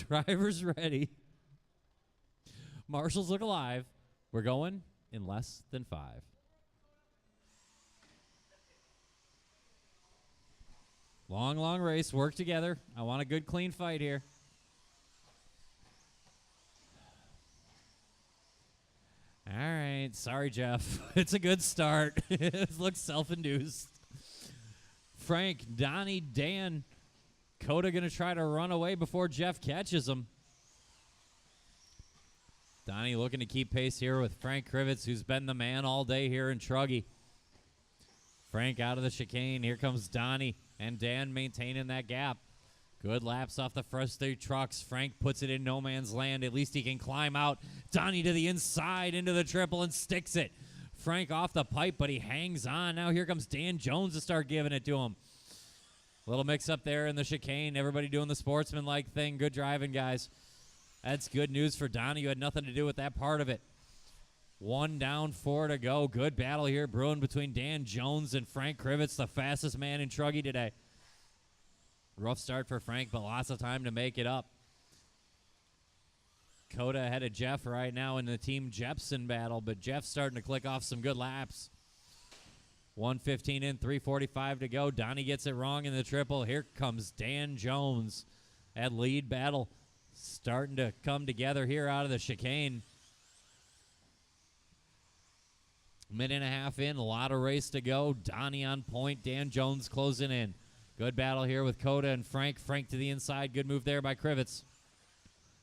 Driver's ready. Marshals look alive. We're going in less than 5. Long, long race. Work together. I want a good, clean fight here. All right. Sorry, Jeff. It's a good start. It looks self-induced. Frank, Donnie, Dan. Coda going to try to run away before Jeff catches him. Donnie looking to keep pace here with Frank Krivitz, who's been the man all day here in Truggy. Frank out of the chicane. Here comes Donnie and Dan maintaining that gap. Good laps off the first 3 trucks. Frank puts it in no man's land. At least he can climb out. Donnie to the inside into the triple and sticks it. Frank off the pipe, but he hangs on. Now here comes Dan Jones to start giving it to him. Little mix up there in the chicane. Everybody doing the sportsman-like thing. Good driving, guys. That's good news for Donnie. You had nothing to do with that part of it. 1 down, 4 to go. Good battle here brewing between Dan Jones and Frank Krivitz, the fastest man in Truggy today. Rough start for Frank, but lots of time to make it up. Coda ahead of Jeff right now in the Team Jepsen battle, but Jeff's starting to click off some good laps. 1:15 in, 3:45 to go. Donnie gets it wrong in the triple. Here comes Dan Jones. That lead battle starting to come together here out of the chicane. Minute and a half in, a lot of race to go. Donnie on point, Dan Jones closing in. Good battle here with Coda and Frank. Frank to the inside. Good move there by Krivitz.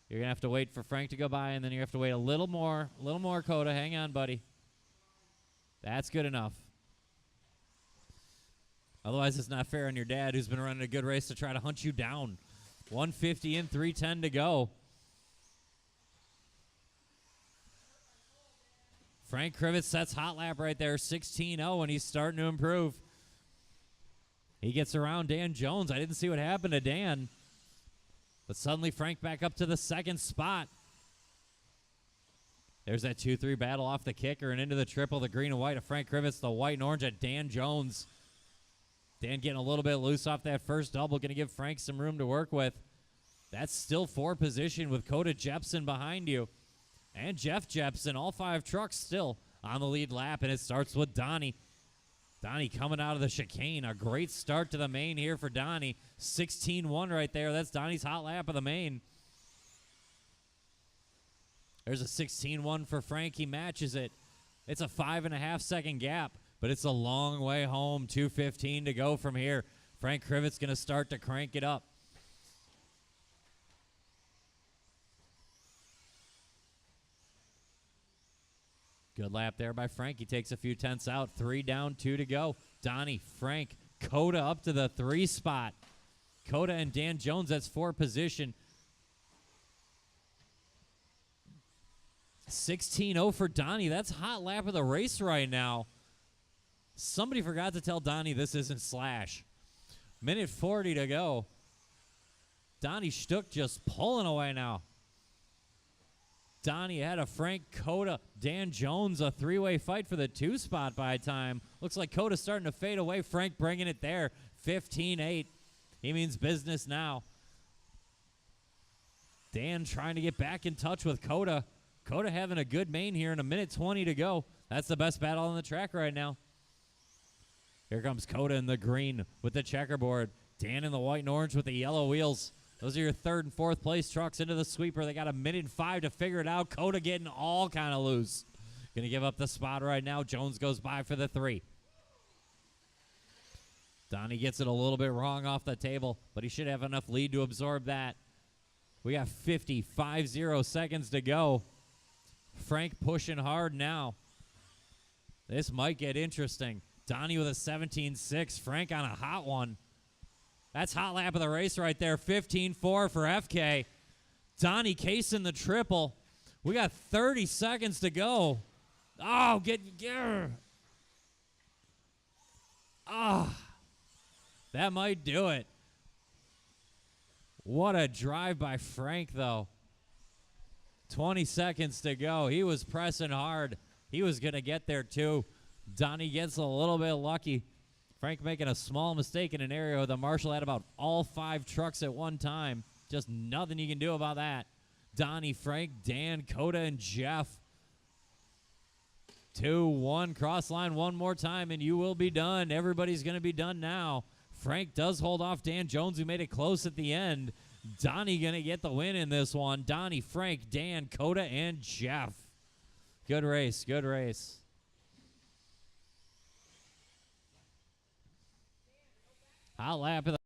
You're going to have to wait for Frank to go by, and then you have to wait a little more, Coda. Hang on, buddy. That's good enough. Otherwise, it's not fair on your dad, who's been running a good race, to try to hunt you down. 1:50 in, 3:10 to go. Frank Krivitz sets hot lap right there, 16-0, and he's starting to improve. He gets around Dan Jones. I didn't see what happened to Dan. But suddenly Frank back up to the 2nd spot. There's that 2-3 battle off the kicker and into the triple, the green and white of Frank Krivitz, the white and orange of Dan Jones. Dan getting a little bit loose off that first double, going to give Frank some room to work with. That's still 4 position with Coda Jepsen behind you. And Jeff Jepsen, all 5 trucks still on the lead lap, and it starts with Donnie. Donnie coming out of the chicane. A great start to the main here for Donnie. 16-1 right there. That's Donnie's hot lap of the main. There's a 16-1 for Frank. He matches it. It's a 5.5-second gap, but it's a long way home. 2:15 to go from here. Frank Krivitz going to start to crank it up. Good lap there by Frank. He takes a few tenths out. 3 down, 2 to go. Donnie, Frank, Coda up to the 3 spot. Coda and Dan Jones, that's 4 position. 16-0 for Donnie. That's hot lap of the race right now. Somebody forgot to tell Donnie this isn't Slash. Minute 40 to go. Donny Steuck just pulling away now. Donnie ahead of Frank, Coda, Dan Jones, a 3-way fight for the 2 spot by time. Looks like Coda's starting to fade away. Frank bringing it there, 15-8. He means business now. Dan trying to get back in touch with Coda. Coda having a good main here in a minute 20 to go. That's the best battle on the track right now. Here comes Coda in the green with the checkerboard. Dan in the white and orange with the yellow wheels. Those are your 3rd and 4th place trucks into the sweeper. They got a minute and 5 to figure it out. Coda getting all kind of loose. Going to give up the spot right now. Jones goes by for the 3. Donnie gets it a little bit wrong off the table, but he should have enough lead to absorb that. We got 50 seconds to go. Frank pushing hard now. This might get interesting. Donnie with a 17-6. Frank on a hot one. That's hot lap of the race right there. 15-4 for FK. Donnie casing the triple. We got 30 seconds to go. Oh, that might do it. What a drive by Frank, though. 20 seconds to go. He was pressing hard. He was going to get there, too. Donnie gets a little bit lucky. Frank making a small mistake in an area where the marshal had about all 5 trucks at one time. Just nothing you can do about that. Donny, Frank, Dan, Coda, and Jeff. 2-1 cross line one more time, and you will be done. Everybody's going to be done now. Frank does hold off Dan Jones, who made it close at the end. Donny going to get the win in this one. Donny, Frank, Dan, Coda, and Jeff. Good race, good race. Hot lap of the